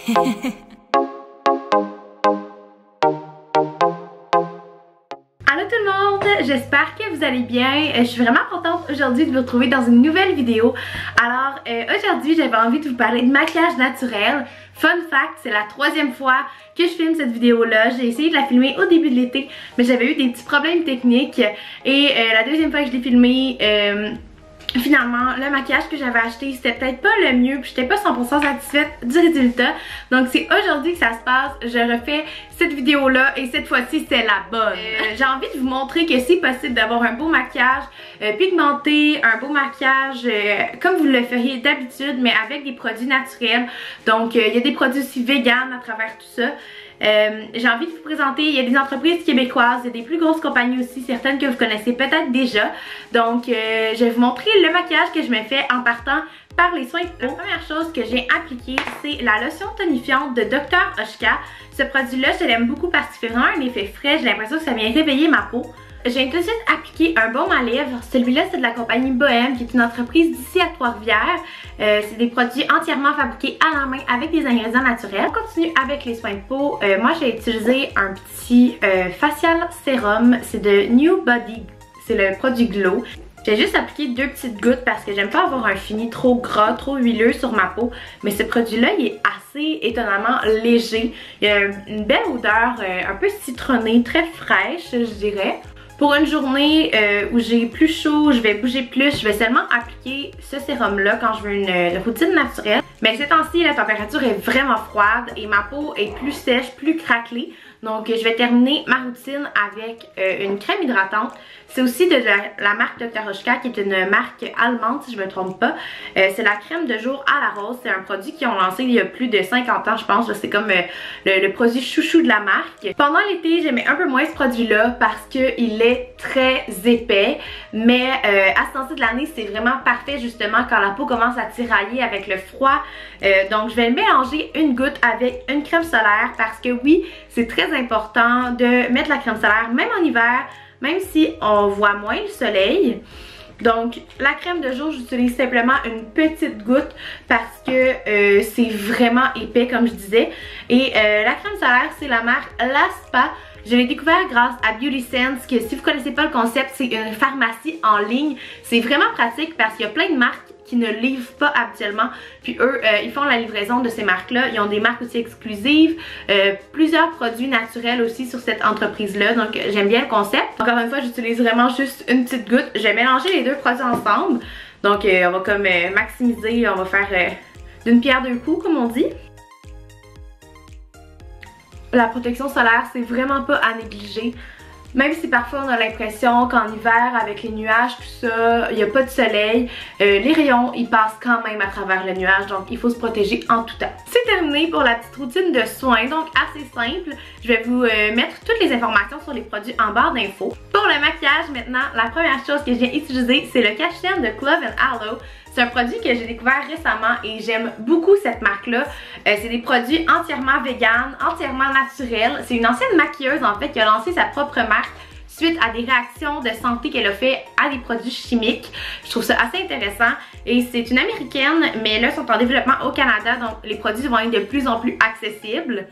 Allô tout le monde, j'espère que vous allez bien. Je suis vraiment contente aujourd'hui de vous retrouver dans une nouvelle vidéo. Alors aujourd'hui j'avais envie de vous parler de maquillage naturel. Fun fact, c'est la troisième fois que je filme cette vidéo là. J'ai essayé de la filmer au début de l'été, mais j'avais eu des petits problèmes techniques. Et la deuxième fois que je l'ai filmée, finalement, le maquillage que j'avais acheté, c'était peut-être pas le mieux, puis j'étais pas 100% satisfaite du résultat. Donc c'est aujourd'hui que ça se passe. Je refais cette vidéo-là et cette fois-ci, c'est la bonne. J'ai envie de vous montrer que c'est possible d'avoir un beau maquillage pigmenté, un beau maquillage comme vous le feriez d'habitude, mais avec des produits naturels. Donc il y a des produits aussi vegan à travers tout ça. J'ai envie de vous présenter, il y a des entreprises québécoises, il y a des plus grosses compagnies aussi, certaines que vous connaissez peut-être déjà. Donc je vais vous montrer le maquillage que je me fais en partant par les soins de peau. La première chose que j'ai appliquée, c'est la lotion tonifiante de Dr. Oshka. Ce produit-là, je l'aime beaucoup parce qu'il fait vraiment un effet frais, j'ai l'impression que ça vient réveiller ma peau. J'ai tout de suite appliqué un baume à lèvres. Celui-là, c'est de la compagnie Bohème, qui est une entreprise d'ici à Trois-Rivières. C'est des produits entièrement fabriqués à la main avec des ingrédients naturels. On continue avec les soins de peau. Moi, j'ai utilisé un petit facial sérum. C'est de New Body. C'est le produit Glow. J'ai juste appliqué 2 petites gouttes parce que j'aime pas avoir un fini trop gras, trop huileux sur ma peau. Mais ce produit-là, il est assez étonnamment léger. Il y a une belle odeur un peu citronnée, très fraîche, je dirais. Pour une journée où j'ai plus chaud, je vais bouger plus, je vais seulement appliquer ce sérum-là quand je veux une routine naturelle. Mais ces temps-ci, la température est vraiment froide et ma peau est plus sèche, plus craquelée. Donc je vais terminer ma routine avec une crème hydratante. C'est aussi de la marque Dr. Oshka, qui est une marque allemande si je me trompe pas. C'est la crème de jour à la rose. C'est un produit qu'ils ont lancé il y a plus de 50 ans je pense. C'est comme le produit chouchou de la marque. Pendant l'été j'aimais un peu moins ce produit là parce qu'il est très épais. Mais à ce temps-ci de l'année c'est vraiment parfait justement quand la peau commence à tirailler avec le froid. Donc je vais mélanger une goutte avec une crème solaire parce que oui, c'est très important de mettre la crème solaire même en hiver, même si on voit moins le soleil. Donc la crème de jour, j'utilise simplement une petite goutte parce que c'est vraiment épais comme je disais. Et la crème solaire, c'est la marque Laspa. Je l'ai découvert grâce à Beauty Sense, que si vous connaissez pas le concept, c'est une pharmacie en ligne. C'est vraiment pratique parce qu'il y a plein de marques qui ne livrent pas habituellement. Puis eux, ils font la livraison de ces marques-là. Ils ont des marques aussi exclusives, plusieurs produits naturels aussi sur cette entreprise-là. Donc j'aime bien le concept. Encore une fois, j'utilise vraiment juste une petite goutte. Je vais mélanger les deux produits ensemble. Donc on va comme maximiser, on va faire d'une pierre deux coups comme on dit. La protection solaire, c'est vraiment pas à négliger. Même si parfois on a l'impression qu'en hiver, avec les nuages, tout ça, il n'y a pas de soleil, les rayons, ils passent quand même à travers le nuage, donc il faut se protéger en tout temps. C'est terminé pour la petite routine de soins, donc assez simple. Je vais vous mettre toutes les informations sur les produits en barre d'infos. Pour le maquillage maintenant, la première chose que j'ai utilisée, c'est le cache-cerne de Clove & Aloe. C'est un produit que j'ai découvert récemment et j'aime beaucoup cette marque-là. C'est des produits entièrement vegan, entièrement naturels. C'est une ancienne maquilleuse en fait qui a lancé sa propre marque suite à des réactions de santé qu'elle a fait à des produits chimiques. Je trouve ça assez intéressant. Et c'est une américaine, mais là, ils sont en développement au Canada, donc les produits vont être de plus en plus accessibles.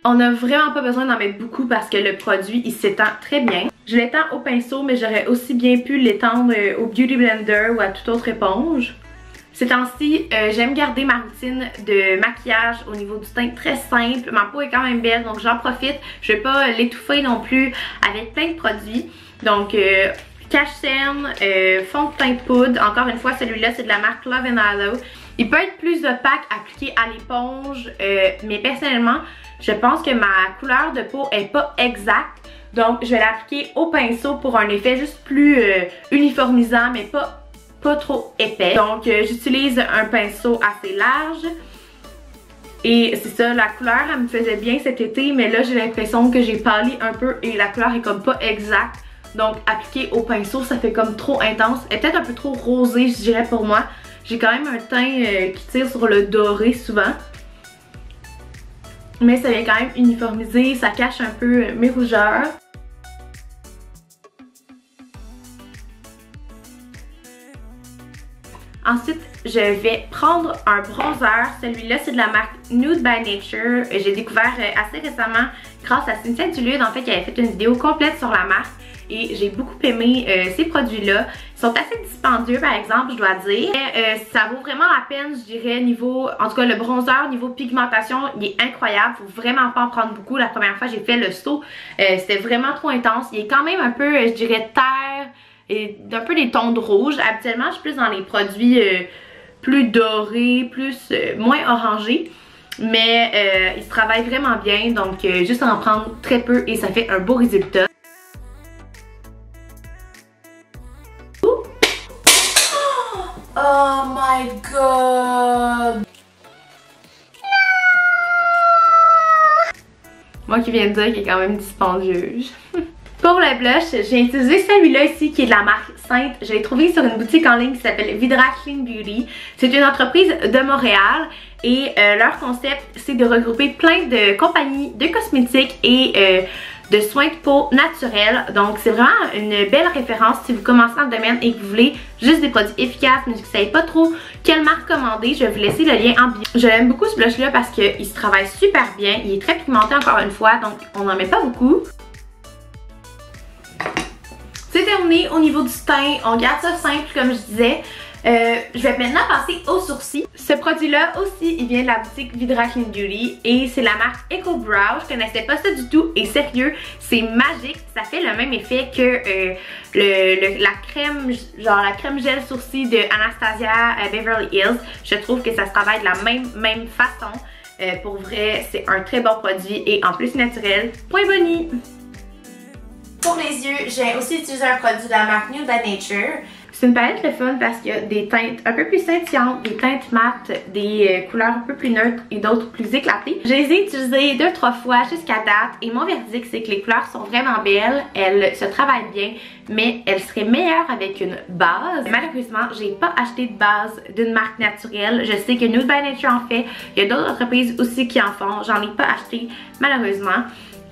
On n'a vraiment pas besoin d'en mettre beaucoup parce que le produit, il s'étend très bien. Je l'étends au pinceau, mais j'aurais aussi bien pu l'étendre au Beauty Blender ou à toute autre éponge. Ces temps-ci, j'aime garder ma routine de maquillage au niveau du teint très simple. Ma peau est quand même belle, donc j'en profite. Je vais pas l'étouffer non plus avec plein de produits. Donc, cache-cerne, fond de teint de poudre. Encore une fois, celui-là, c'est de la marque Clove & Aloe. Il peut être plus opaque appliqué à l'éponge, mais personnellement, je pense que ma couleur de peau est pas exacte. Donc, je vais l'appliquer au pinceau pour un effet juste plus uniformisant, mais pas trop épais. Donc, j'utilise un pinceau assez large. Et c'est ça, la couleur, elle me faisait bien cet été, mais là, j'ai l'impression que j'ai pâli un peu et la couleur est comme pas exacte. Donc, appliquer au pinceau, ça fait comme trop intense. Elle est peut-être un peu trop rosée, je dirais, pour moi. J'ai quand même un teint qui tire sur le doré souvent. Mais ça vient quand même uniformiser, ça cache un peu mes rougeurs. Ensuite, je vais prendre un bronzer. Celui-là, c'est de la marque Nude by Nature. J'ai découvert assez récemment grâce à Cynthia Dulude, en fait, qui avait fait une vidéo complète sur la marque. Et j'ai beaucoup aimé ces produits-là. Ils sont assez dispendieux, par exemple, je dois dire. Mais, ça vaut vraiment la peine, je dirais, niveau... En tout cas, le bronzer, niveau pigmentation, il est incroyable. Faut vraiment pas en prendre beaucoup. La première fois, j'ai fait le saut. C'était vraiment trop intense. Il est quand même un peu, je dirais, terre et un peu des tons de rouge. Habituellement, je suis plus dans les produits plus dorés, plus moins orangés. Mais il se travaille vraiment bien. Donc, juste en prendre très peu et ça fait un beau résultat. Oh my god! Moi qui viens de dire qu'il est quand même dispendieuse. Pour le blush, j'ai utilisé celui-là ici qui est de la marque Sainte. Je l'ai trouvé sur une boutique en ligne qui s'appelle Vidra Clean Beauty. C'est une entreprise de Montréal et leur concept c'est de regrouper plein de compagnies de cosmétiques et de soins de peau naturels. Donc c'est vraiment une belle référence si vous commencez dans le domaine et que vous voulez juste des produits efficaces mais que vous ne savez pas trop quelle marque commander. Je vais vous laisser le lien en bio. J'aime beaucoup ce blush là parce qu'il se travaille super bien. Il est très pigmenté encore une fois, donc on n'en met pas beaucoup. C'est terminé au niveau du teint, on garde ça simple comme je disais. Je vais maintenant passer aux sourcils. Ce produit-là aussi, il vient de la boutique Vidra Clean Beauty et c'est la marque Eco Brow. Je connaissais pas ça du tout et sérieux, c'est magique. Ça fait le même effet que la crème, genre la crème gel sourcils de Anastasia Beverly Hills. Je trouve que ça se travaille de la même façon. Pour vrai, c'est un très bon produit et en plus naturel. Point Bonnie! Pour les yeux, j'ai aussi utilisé un produit de la marque Nude by Nature. C'est une palette le fun parce qu'il y a des teintes un peu plus scintillantes, des teintes mates, des couleurs un peu plus neutres et d'autres plus éclatées. Je les ai utilisées 2-3 fois jusqu'à date et mon verdict c'est que les couleurs sont vraiment belles, elles se travaillent bien, mais elles seraient meilleures avec une base. Malheureusement, j'ai pas acheté de base d'une marque naturelle. Je sais que Nude by Nature en fait, il y a d'autres entreprises aussi qui en font, j'en ai pas acheté malheureusement.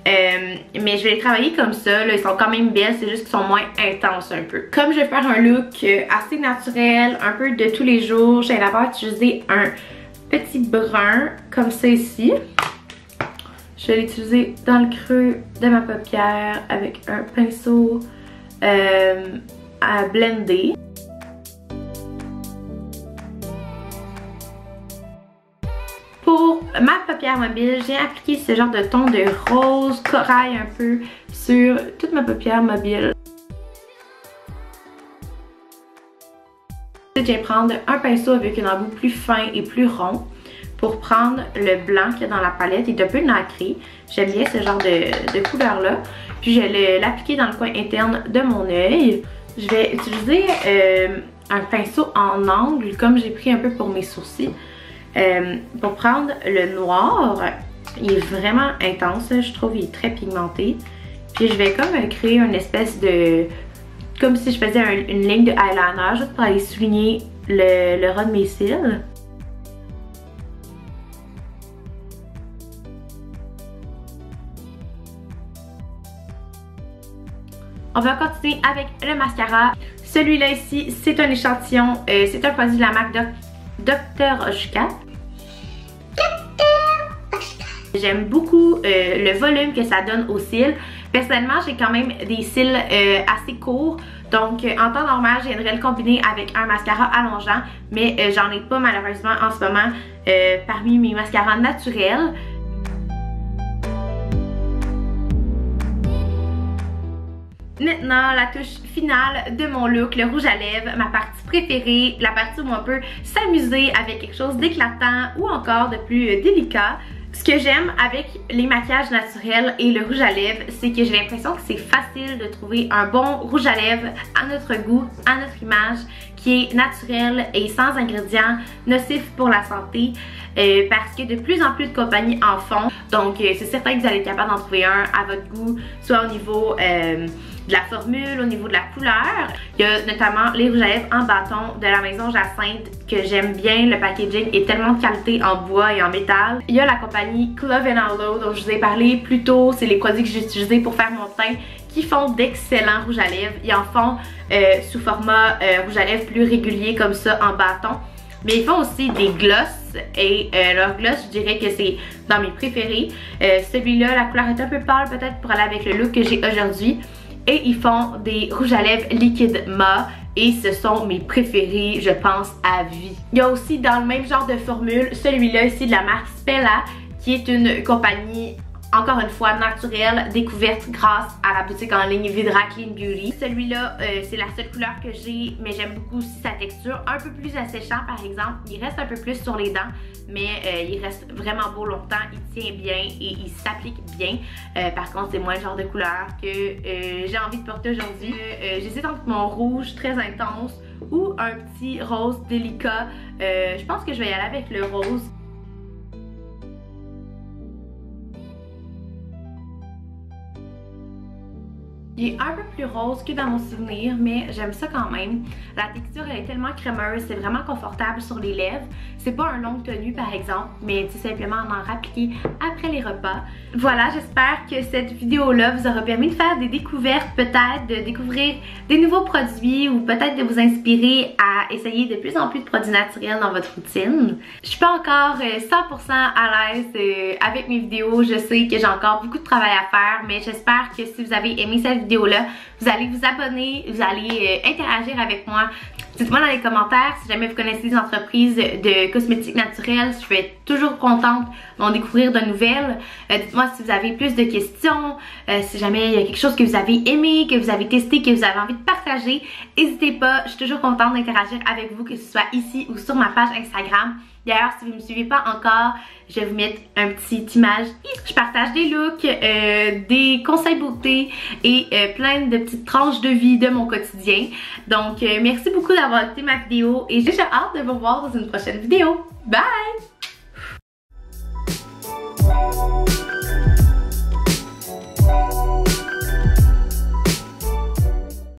Mais je vais les travailler comme ça, là, ils sont quand même belles, c'est juste qu'ils sont moins intenses un peu. Comme je vais faire un look assez naturel, un peu de tous les jours, j'ai d'abord utilisé un petit brun comme ça ici. Je vais l'utiliser dans le creux de ma paupière avec un pinceau à blender. Pour ma paupière mobile, j'ai appliqué ce genre de ton de rose corail un peu sur toute ma paupière mobile. Je vais prendre un pinceau avec un embout plus fin et plus rond pour prendre le blanc qu'il y a dans la palette. Il est un peu nacré. J'aime bien ce genre de couleur là. Puis je vais l'appliquer dans le coin interne de mon œil. Je vais utiliser un pinceau en angle comme j'ai pris un peu pour mes sourcils. Pour prendre le noir, il est vraiment intense, je trouve, il est très pigmenté. Puis je vais comme créer une espèce de... comme si je faisais une ligne de eyeliner, juste pour aller souligner le ras de mes cils. On va continuer avec le mascara. Celui-là ici, c'est un échantillon, c'est un produit de la marque Dr. Oshka. J'aime beaucoup le volume que ça donne aux cils. Personnellement, j'ai quand même des cils assez courts. Donc, en temps normal, j'aimerais le combiner avec un mascara allongeant. Mais j'en ai pas malheureusement en ce moment parmi mes mascaras naturels. Maintenant, la touche finale de mon look, le rouge à lèvres, ma partie préférée, la partie où on peut s'amuser avec quelque chose d'éclatant ou encore de plus délicat. Ce que j'aime avec les maquillages naturels et le rouge à lèvres, c'est que j'ai l'impression que c'est facile de trouver un bon rouge à lèvres à notre goût, à notre image, qui est naturel et sans ingrédients nocifs pour la santé. Parce que de plus en plus de compagnies en font. Donc c'est certain que vous allez être capable d'en trouver un à votre goût, soit au niveau de la formule, au niveau de la couleur. Il y a notamment les rouges à lèvres en bâton de la maison Jacinthe que j'aime bien. Le packaging est tellement de qualité en bois et en métal. Il y a la compagnie Clove & Hollow dont je vous ai parlé plus tôt. C'est les produits que j'ai utilisés pour faire mon teint qui font d'excellents rouges à lèvres. Ils en font sous format rouge à lèvres plus régulier comme ça en bâton. Mais ils font aussi des glosses et leur gloss, je dirais que c'est dans mes préférés. Celui-là, la couleur est un peu pâle peut-être pour aller avec le look que j'ai aujourd'hui. Et ils font des rouges à lèvres liquide mat et ce sont mes préférés, je pense, à vie. Il y a aussi dans le même genre de formule, celui-là ici de la marque Spella, qui est une compagnie, encore une fois, naturelle, découverte grâce à la boutique en ligne Vidra Clean Beauty. Celui-là, c'est la seule couleur que j'ai, mais j'aime beaucoup aussi sa texture. Un peu plus asséchant par exemple, il reste un peu plus sur les dents, mais il reste vraiment beau longtemps, il tient bien et il s'applique bien. Par contre, c'est moins le genre de couleur que j'ai envie de porter aujourd'hui. J'hésite entre mon rouge très intense ou un petit rose délicat. Je pense que je vais y aller avec le rose. Il est un peu plus rose que dans mon souvenir, mais j'aime ça quand même. La texture elle est tellement crémeuse, c'est vraiment confortable sur les lèvres. C'est pas un longue tenue par exemple, mais tout simplement en rappliquer après les repas. Voilà, j'espère que cette vidéo-là vous aura permis de faire des découvertes, peut-être de découvrir des nouveaux produits ou peut-être de vous inspirer à essayer de plus en plus de produits naturels dans votre routine. Je suis pas encore 100% à l'aise avec mes vidéos, je sais que j'ai encore beaucoup de travail à faire, mais j'espère que si vous avez aimé cette vidéo-là, vous allez vous abonner, vous allez interagir avec moi. Dites-moi dans les commentaires si jamais vous connaissez des entreprises de cosmétiques naturels, je vais être toujours contente d'en découvrir de nouvelles. Dites-moi si vous avez plus de questions, si jamais il y a quelque chose que vous avez aimé, que vous avez testé, que vous avez envie de partager. N'hésitez pas, je suis toujours contente d'interagir avec vous, que ce soit ici ou sur ma page Instagram. D'ailleurs, si vous ne me suivez pas encore, je vais vous mettre un petit image. Je partage des looks, des conseils beauté et plein de petites tranches de vie de mon quotidien. Donc, merci beaucoup d'avoir écouté ma vidéo et j'ai hâte de vous revoir dans une prochaine vidéo. Bye!